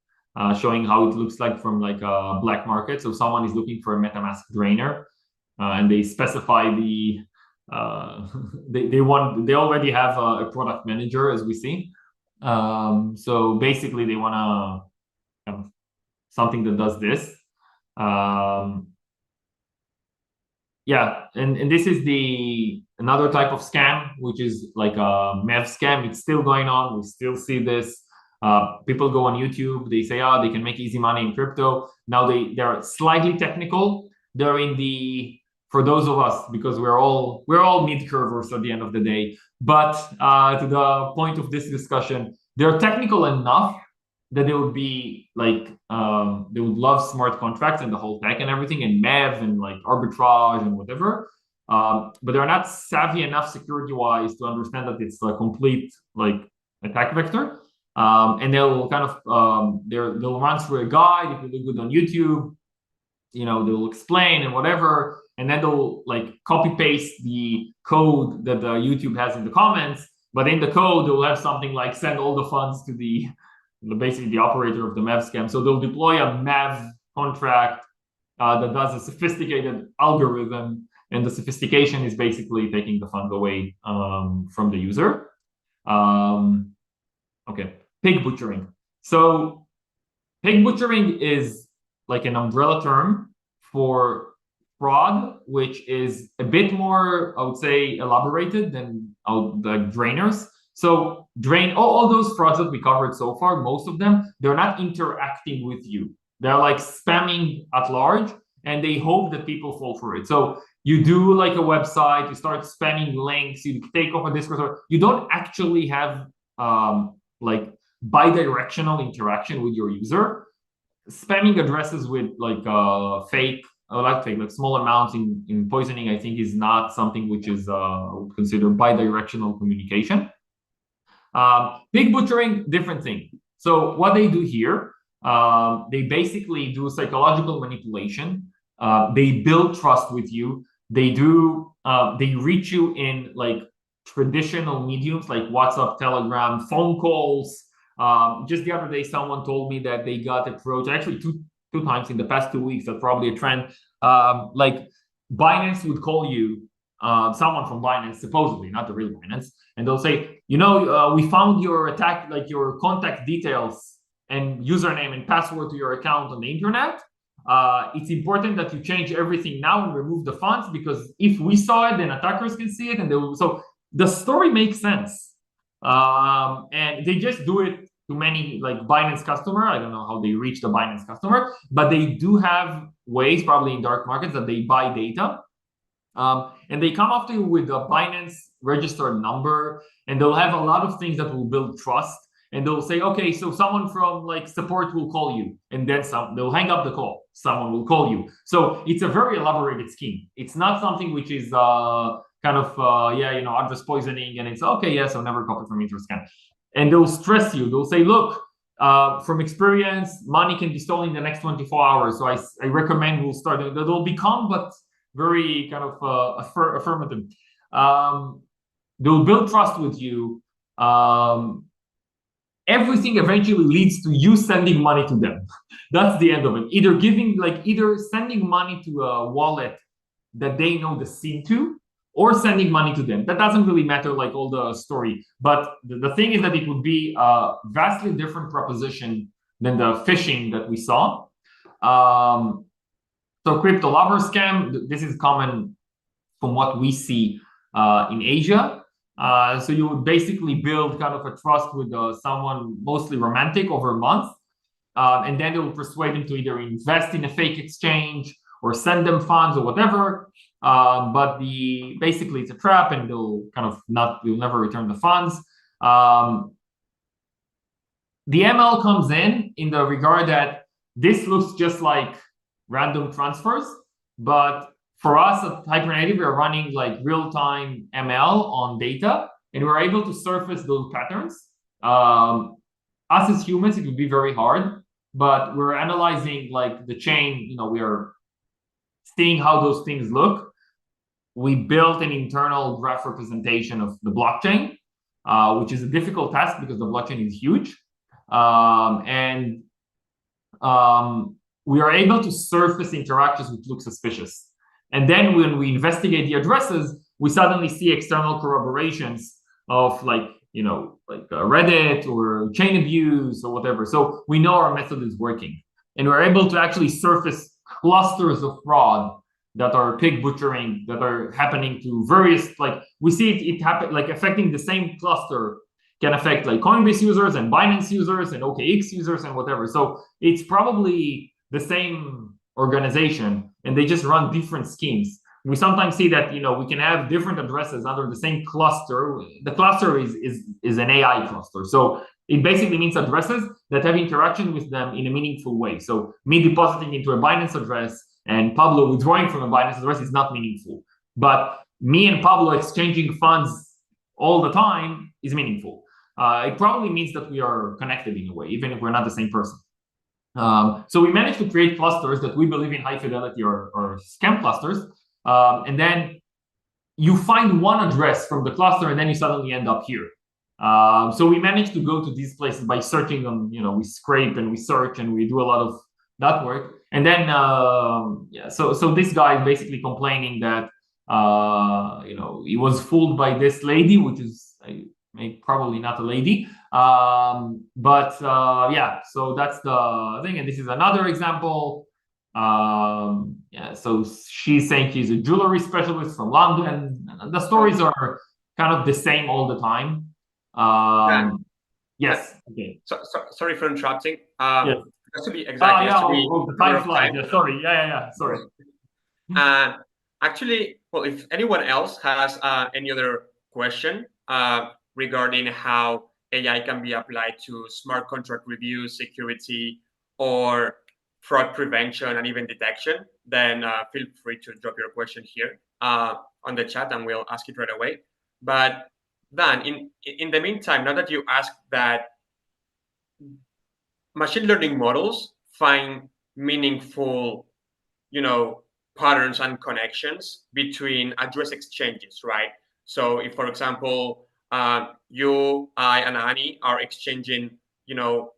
showing how it looks like from like a black market. So someone is looking for a MetaMask drainer, and they specify the they already have a product manager, as we see. So basically they want to kind of something that does this. Yeah, and this is another type of scam, which is like a MEV scam. It's still going on. We still see this. People go on YouTube. They say, they can make easy money in crypto. Now they're slightly technical. They're for those of us, because we're all mid-curvers at the end of the day. But to the point of this discussion, they're technical enough that they would be like they would love smart contracts and the whole tech and everything, and MEV and like arbitrage and whatever. But they're not savvy enough security-wise to understand that it's a complete like attack vector. And they'll kind of they'll run through a guide. If you look good on YouTube, they'll explain and whatever, and then they'll like copy paste the code that the YouTube has in the comments. But in the code, they'll have something like send all the funds to basically the operator of the MEV scam. So they'll deploy a MEV contract that does a sophisticated algorithm, and the sophistication is basically taking the funds away from the user. Okay, pig butchering. So pig butchering is like an umbrella term for fraud, which is a bit more, I would say, elaborated than the drainers. So all those frauds that we covered so far, most of them, they're not interacting with you. They're like spamming at large, and they hope that people fall for it. So you do like a website, you start spamming links, you take off a Discord server. You don't actually have like bi-directional interaction with your user. Spamming addresses with like fake, like small amounts in poisoning, I think is not something which is considered bi-directional communication. Pig butchering, different thing. So what they do here, they basically do psychological manipulation. They build trust with you. They reach you in like traditional mediums like WhatsApp, Telegram, phone calls. Just the other day, someone told me that they got approached, actually two times in the past 2 weeks. That's probably a trend. Like Binance would call you, someone from Binance, supposedly, not the real Binance, and they'll say, we found your attack, like your contact details and username and password to your account on the internet. It's important that you change everything now and remove the funds, because if we saw it, then attackers can see it, and they will. So the story makes sense, and they just do it to many like Binance customer. I don't know how they reach the Binance customer, but they do have ways, probably in dark markets, that they buy data. And they come after you with a Binance registered number, and they'll have a lot of things that will build trust. And they'll say, okay, so someone from like support will call you, and then they'll hang up the call. Someone will call you. So it's a very elaborated scheme. It's not something which is kind of address poisoning, and it's okay, yes, I'll never copy from Interscan. And they'll stress you. They'll say, look, from experience, money can be stolen in the next 24 hours. So I recommend we'll start. They'll become, but very kind of affirmative. They'll build trust with you. Everything eventually leads to you sending money to them. That's the end of it. Either sending money to a wallet that they know the SIM to, or sending money to them. That doesn't really matter, like all the story. But the thing is that it would be a vastly different proposition than the phishing that we saw. So crypto lover scam, this is common from what we see in Asia. So you would basically build kind of a trust with someone mostly romantic over a month. And then they'll persuade them to either invest in a fake exchange or send them funds or whatever. But basically it's a trap, and they'll never return the funds. The ML comes in the regard that this looks just like random transfers, but for us at Hypernative, we're running like real-time ML on data, and we're able to surface those patterns. Us as humans, it would be very hard, but we're analyzing like the chain. We are seeing how those things look. We built an internal graph representation of the blockchain, which is a difficult task because the blockchain is huge. We are able to surface interactions which look suspicious. And then when we investigate the addresses, we suddenly see external corroborations of like Reddit or chain abuse or whatever. So we know our method is working. And we're able to actually surface clusters of fraud that are pig butchering, that are happening to various, like we see it happen, like affecting the same cluster can affect like Coinbase users and Binance users and OKX users and whatever. So it's probably the same organization, and they just run different schemes. We sometimes see that we can have different addresses under the same cluster. The cluster is an AI cluster, so it basically means addresses that have interaction with them in a meaningful way. So me depositing into a Binance address and Pablo withdrawing from a Binance address is not meaningful, but me and Pablo exchanging funds all the time is meaningful. It probably means that we are connected in a way, even if we're not the same person. So we managed to create clusters that we believe in high fidelity or scam clusters. And then you find one address from the cluster, and then you suddenly end up here. So we managed to go to these places by searching them. We scrape and we search and we do a lot of that work. And then, so this guy is basically complaining that, he was fooled by this lady, which is probably not a lady. So that's the thing. And this is another example. Yeah, so she's saying she's a jewelry specialist from London. The stories are kind of the same all the time. Yes. Okay. Sorry for interrupting. Yes. Just to be the time flies. time. Yeah, sorry. Yeah. Sorry. And actually, well, if anyone else has any other question regarding how AI can be applied to smart contract review, security, or fraud prevention and even detection, then feel free to drop your question here on the chat and we'll ask it right away. But Dan, in the meantime, now that you asked that, machine learning models find meaningful, patterns and connections between address exchanges, right? So if, for example, you, I, and Annie are exchanging,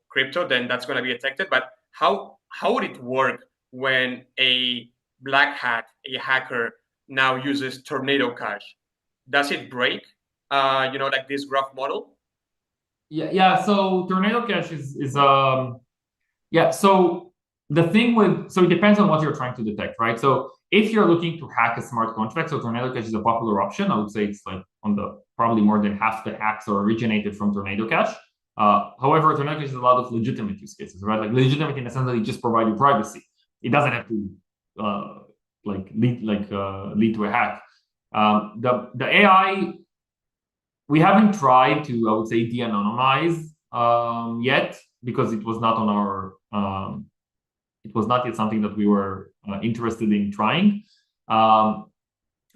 crypto, then that's going to be detected. But how would it work when a black hat, a hacker, now uses Tornado Cash? Does it break, like this graph model? Yeah. So Tornado Cash is yeah. So it depends on what you're trying to detect, right? So if you're looking to hack a smart contract, so Tornado Cash is a popular option. I would say it's like probably more than half the hacks are originated from Tornado Cash. However, Tornado Cash has a lot of legitimate use cases, right? Like legitimate in the sense that it just provides you privacy. It doesn't have to lead to a hack. The AI, we haven't tried to, I would say, de-anonymize yet, because it was not on our it was not yet something that we were interested in trying.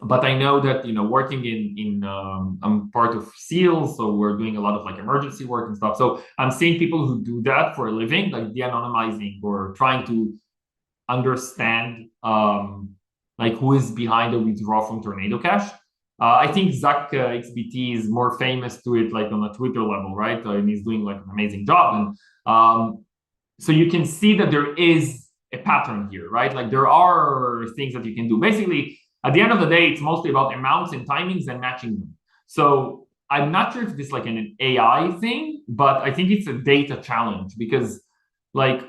But I know that, working in I'm part of SEAL, so we're doing a lot of like emergency work and stuff. So I'm seeing people who do that for a living, like de-anonymizing or trying to understand like who is behind the withdrawal from Tornado Cash. I think Zach XBT is more famous to it, like on a Twitter level, right? And he's doing like an amazing job. And so you can see that there is a pattern here, right? Like there are things that you can do. Basically, at the end of the day, it's mostly about amounts and timings and matching them. So I'm not sure if this is like an AI thing, but I think it's a data challenge, because like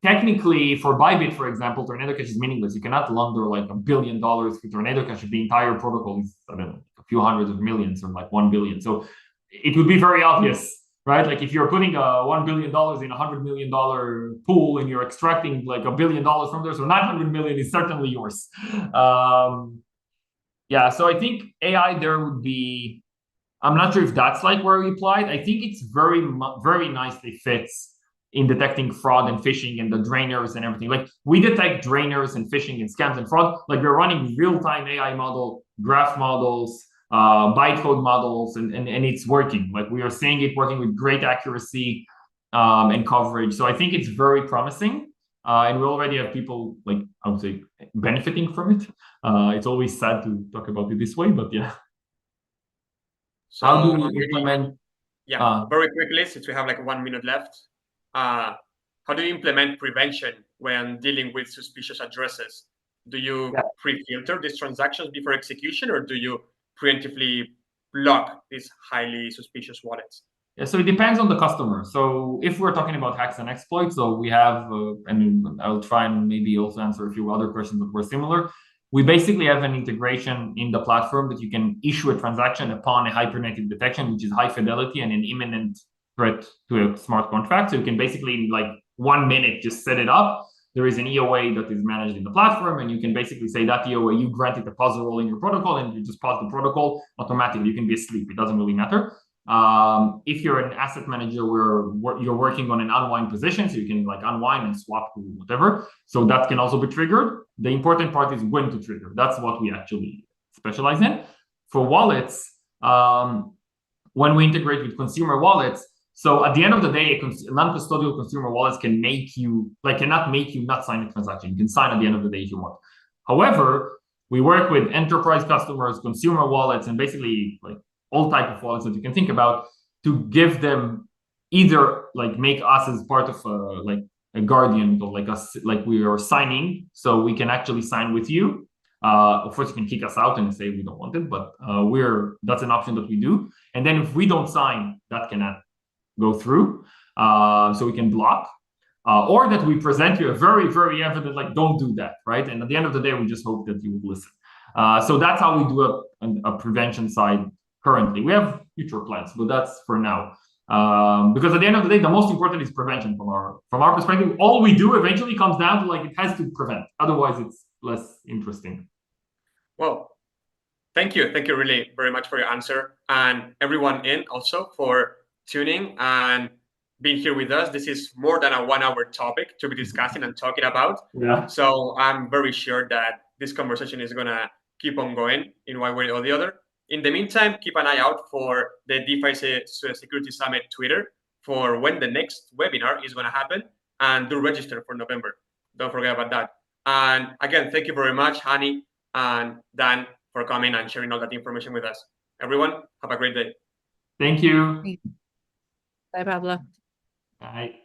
technically for Bybit, for example, Tornado Cash is meaningless. You cannot launder like $1 billion for Tornado Cash if the entire protocol is, I don't know, a few hundreds of millions or like 1 billion. So it would be very obvious, right? Like if you're putting $1 billion in a $100 million pool and you're extracting like $1 billion from there, so 900 million is certainly yours. Yeah, so I think AI there would be, I'm not sure if that's like where we applied. I think it's very nicely fits in detecting fraud and phishing and the drainers and everything. Like we detect drainers and phishing and scams and fraud. Like we're running real-time AI model, graph models, bytecode models, and it's working. Like we are seeing it working with great accuracy and coverage. So I think it's very promising. And we already have people, like I would say, benefiting from it. It's always sad to talk about it this way, but yeah. So how do we implement? Very quickly, since we have like 1 minute left. How do you implement prevention when dealing with suspicious addresses? Do you pre-filter these transactions before execution, or do you preemptively block these highly suspicious wallets? Yeah, so it depends on the customer. So if we're talking about hacks and exploits, so we have, and I'll try and maybe also answer a few other questions that were similar. We basically have an integration in the platform that you can issue a transaction upon a hypernative detection, which is high fidelity and an imminent threat to a smart contract. So you can basically in like 1 minute just set it up. There is an EOA that is managed in the platform, and you can basically say that EOA, you grant it a pause role in your protocol, and you just pause the protocol automatically. You can be asleep. It doesn't really matter. If you're an asset manager where you're working on an unwind position, so you can like unwind and swap to whatever. So that can also be triggered. The important part is when to trigger. That's what we actually specialize in. For wallets, when we integrate with consumer wallets, so at the end of the day, non-custodial consumer wallets cannot make you not sign a transaction. You can sign at the end of the day if you want. However, we work with enterprise customers, consumer wallets, and basically like all type of wallets that you can think about, to give them either like make us as part of like a guardian, or like us, like we are signing, so we can actually sign with you. Of course, you can kick us out and say we don't want it, but that's an option that we do. And then if we don't sign, that cannot go through, so we can block. or that we present you a very, very evident, like, don't do that, right? And at the end of the day, we just hope that you will listen. So that's how we do a prevention side currently. We have future plans, but that's for now. Because at the end of the day, the most important is prevention from our perspective. All we do eventually comes down to, like, it has to prevent. Otherwise, it's less interesting. Well, thank you really very much for your answer, and everyone in also for tuning and being here with us. This is more than a 1-hour topic to be discussing and talking about. Yeah. So I'm very sure that this conversation is gonna keep on going in one way or the other. In the meantime, keep an eye out for the DeFi Security Summit Twitter for when the next webinar is gonna happen, and do register for November. Don't forget about that. And again, thank you very much, Channi and Dan, for coming and sharing all that information with us. Everyone, have a great day. Thank you. Bye, Pablo. Bye.